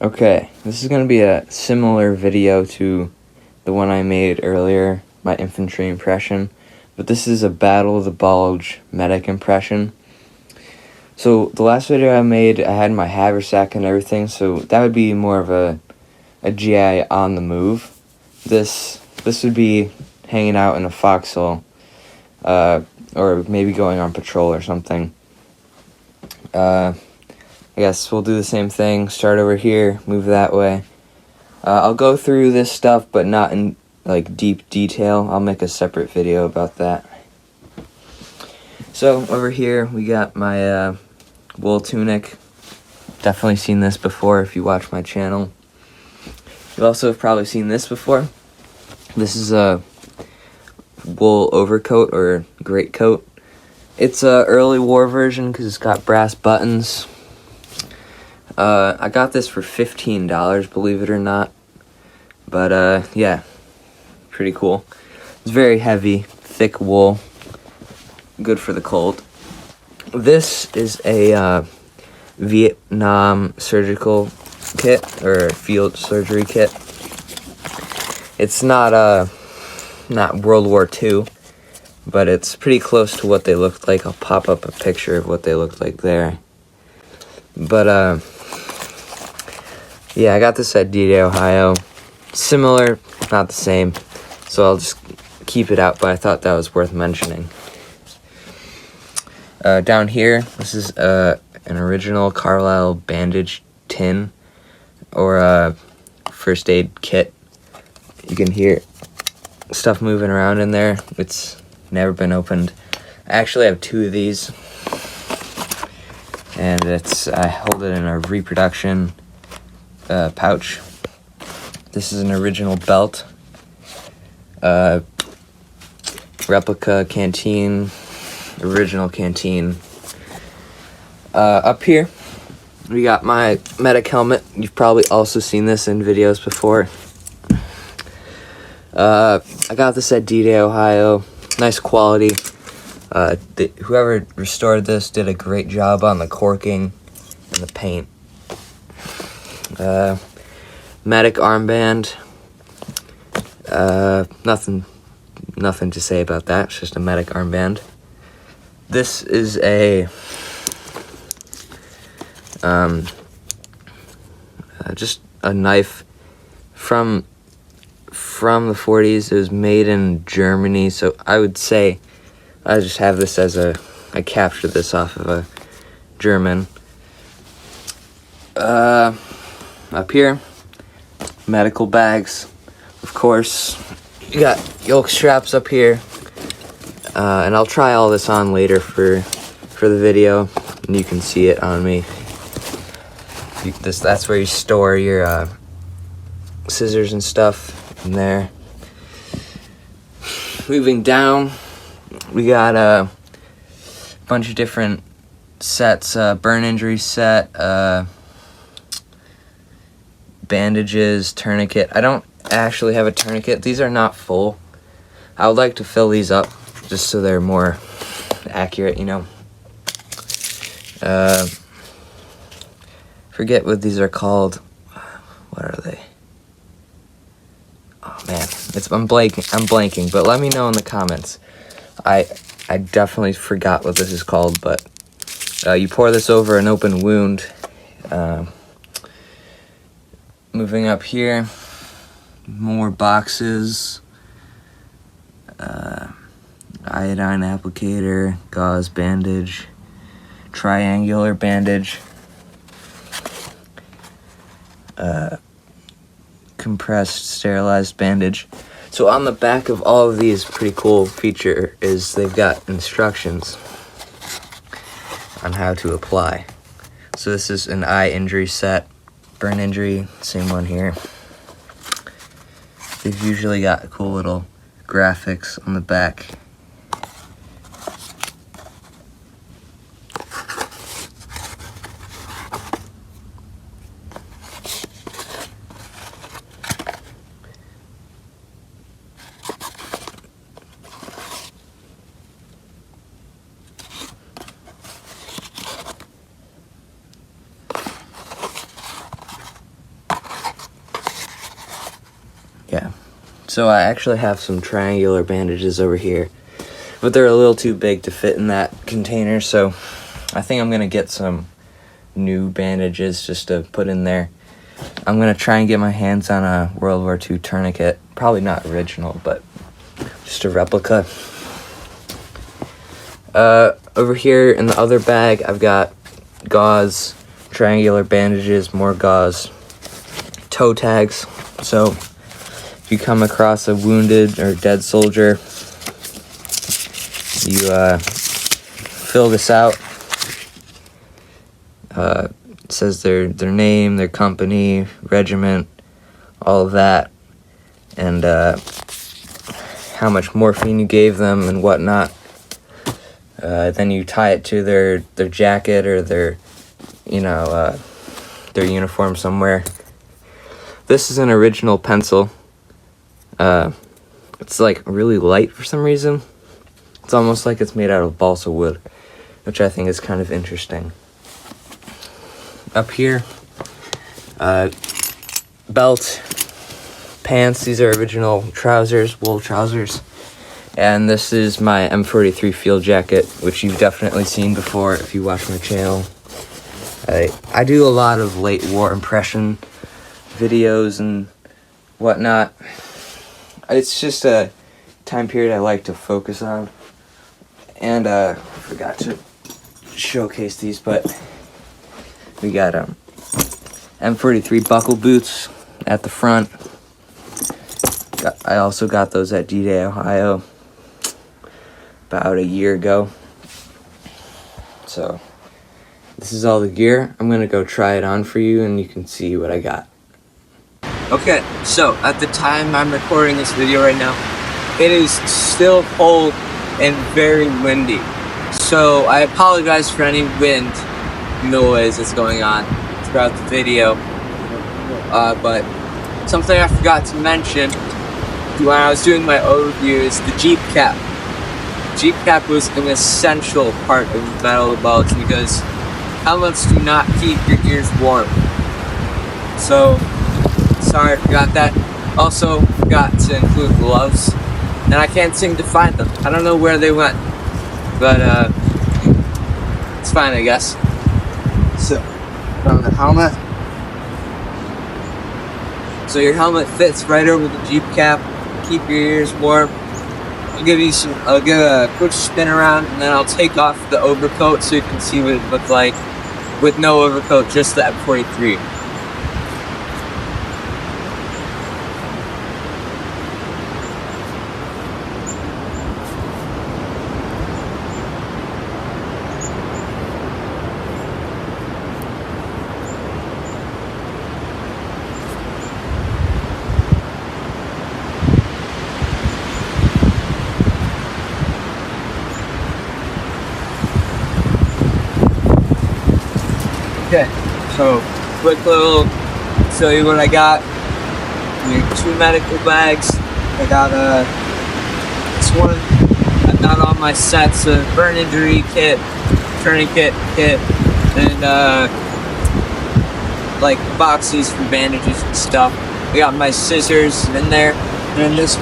Okay, this is going to be a similar video to the one I made earlier, my infantry impression, but this is a Battle of the Bulge medic impression. So the last video I made, I had my haversack and everything, so that would be more of a GI on the move. This would be hanging out in a foxhole, or maybe going on patrol or something. I guess we'll do the same thing, start over here, move that way. I'll go through this stuff, but not in like deep detail. I'll make a separate video about that. So over here we got my wool tunic. Definitely seen this before if you watch my channel. You also have probably seen this before. This is a wool overcoat or greatcoat. It's a early war version because it's got brass buttons. I got this for $15, believe it or not. But yeah, pretty cool. It's very heavy, thick wool, good for the cold. This is a Vietnam surgical kit or field surgery kit. It's not World War II, but it's pretty close to what they looked like. I'll pop up a picture of what they looked like there. But yeah, I got this at WW2 Ohio. Similar, not the same, so I'll just keep it out, but I thought that was worth mentioning. Down here, this is an original Carlisle bandage tin or a first aid kit. You can hear stuff moving around in there. It's never been opened. I actually have two of these, and I hold it in a reproduction pouch. This is an original belt, replica canteen, original canteen. Up here we got my medic helmet. You've probably also seen this in videos before. I got this at WW2 Ohio. Nice quality. Whoever restored this did a great job on the corking and the paint. Medic armband. Nothing to say about that. It's just a medic armband. This is just a knife from the 40s. It was made in Germany, so I would say I just have this as I captured this off of a German. Up here, medical bags, of course. You got yoke straps up here, and I'll try all this on later for the video, and you can see it on me. That's where you store your scissors and stuff in there. Moving down, we got a bunch of different sets, burn injury set, bandages, tourniquet. I don't actually have a tourniquet. These are not full. I would like to fill these up just so they're more accurate, you know. Forget what these are called. What are they? Oh man, I'm blanking, but let me know in the comments. I definitely forgot what this is called, but you pour this over an open wound. Moving up here, more boxes, iodine applicator, gauze bandage, triangular bandage, compressed sterilized bandage. So on the back of all of these, pretty cool feature is they've got instructions on how to apply. So this is an eye injury set, burn injury, same one here. They've usually got cool little graphics on the back. So I actually have some triangular bandages over here, but they're a little too big to fit in that container, so I think I'm gonna get some new bandages just to put in there. I'm gonna try and get my hands on a World War II tourniquet. Probably not original, but just a replica. Over here in the other bag, I've got gauze, triangular bandages, more gauze, toe tags. So if you come across a wounded or dead soldier, you fill this out. It says their name, their company, regiment, all of that, and how much morphine you gave them and whatnot. Then you tie it to their jacket or their uniform somewhere. This is an original pencil. It's like really light for some reason. It's almost like it's made out of balsa wood, which I think is kind of interesting. Up here, belt, pants. These are original trousers, wool trousers. And this is my M43 field jacket, which you've definitely seen before if you watch my channel. I do a lot of late war impression videos and whatnot. It's just a time period I like to focus on. And I forgot to showcase these, but we got M43 buckle boots at the front. I also got those at D-Day, Ohio, about a year ago. So this is all the gear. I'm gonna go try it on for you and you can see what I got. Okay, so at the time I'm recording this video right now, it is still cold and very windy. So I apologize for any wind noise that's going on throughout the video. But something I forgot to mention when I was doing my overview is the Jeep cap. Jeep cap was an essential part of the Battle of the Bulge because helmets do not keep your ears warm. So, sorry I forgot that. Also, forgot to include gloves, and I can't seem to find them. I don't know where they went, but it's fine, I guess. So, on the helmet. So your helmet fits right over the Jeep cap. Keep your ears warm. I'll give a quick spin around, and then I'll take off the overcoat so you can see what it looked like with no overcoat, just the M43. Okay, so quick little show you what I got. Two medical bags. I got this one. I got all my sets of burn injury kit, tourniquet kit, and like boxes for bandages and stuff. I got my scissors in there, and in this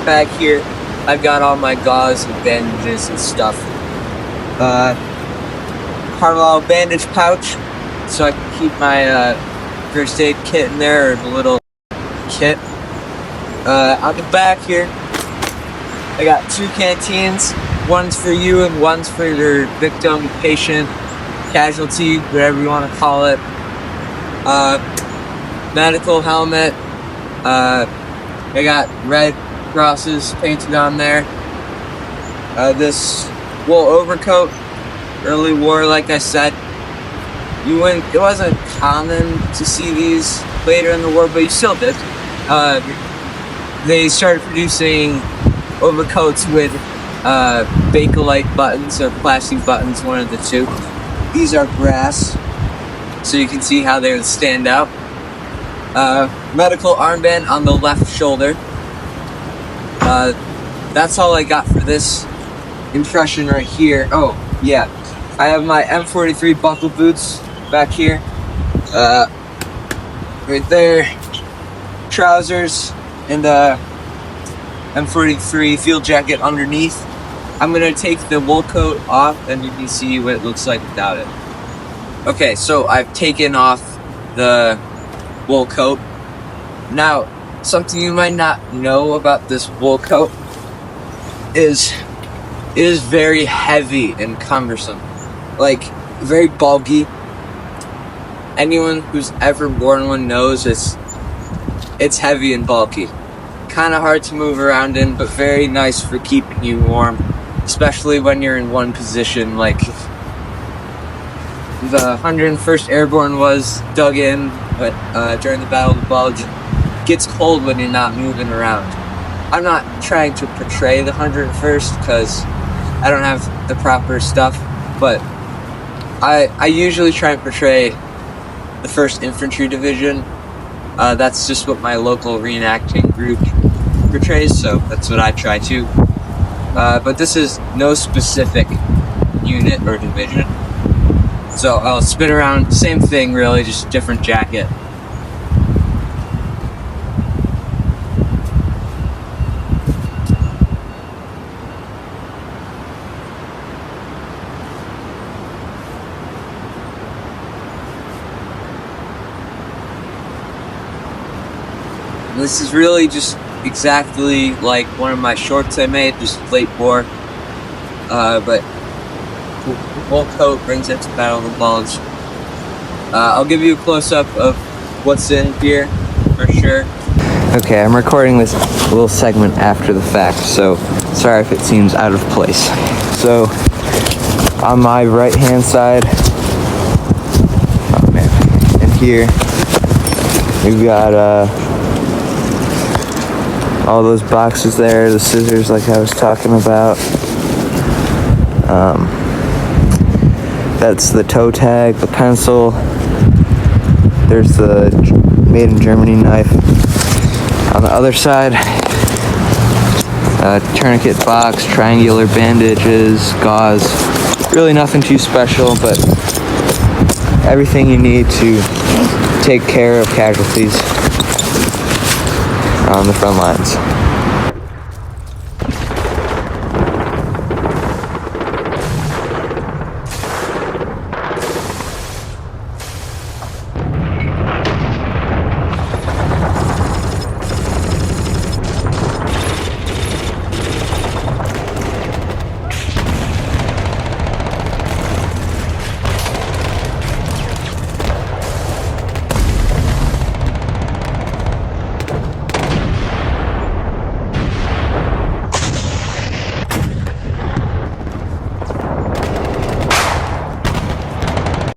bag here, I've got all my gauze and bandages and stuff. Carlisle bandage pouch, so I can keep my first aid kit in there, or the little kit. On the back here, I got two canteens. One's for you and one's for your victim, patient, casualty, whatever you want to call it. Medical helmet. I got red crosses painted on there. This wool overcoat, early war, like I said. It wasn't common to see these later in the war, but you still did. They started producing overcoats with Bakelite buttons or plastic buttons, one of the two. These are brass, so you can see how they would stand out. Medical armband on the left shoulder. That's all I got for this impression right here. Oh, yeah. I have my M43 buckle boots back here. Right there. Trousers. And M43 field jacket underneath. I'm gonna take the wool coat off and you can see what it looks like without it. Okay, so I've taken off the wool coat. Now, something you might not know about this wool coat is it is very heavy and cumbersome. Like, very bulky. Anyone who's ever worn one knows it's heavy and bulky. Kind of hard to move around in, but very nice for keeping you warm, especially when you're in one position, like the 101st Airborne was dug in during the Battle of the Bulge. It gets cold when you're not moving around. I'm not trying to portray the 101st because I don't have the proper stuff, but I usually try and portray the 1st Infantry Division. That's just what my local reenacting group portrays, so that's what I try to. But this is no specific unit or division. So I'll spin around, same thing really, just different jacket. This is really just exactly like one of my shorts I made, just late war. But the wool coat brings it to Battle of the Bulge. I'll give you a close-up of what's in here, for sure. Okay, I'm recording this little segment after the fact, so sorry if it seems out of place. So, on my right-hand side, oh man, in here, we've got, all those boxes there, the scissors like I was talking about. That's the toe tag, the pencil. There's the made in Germany knife. On the other side, tourniquet box, triangular bandages, gauze. Really nothing too special, but everything you need to take care of casualties on the front lines.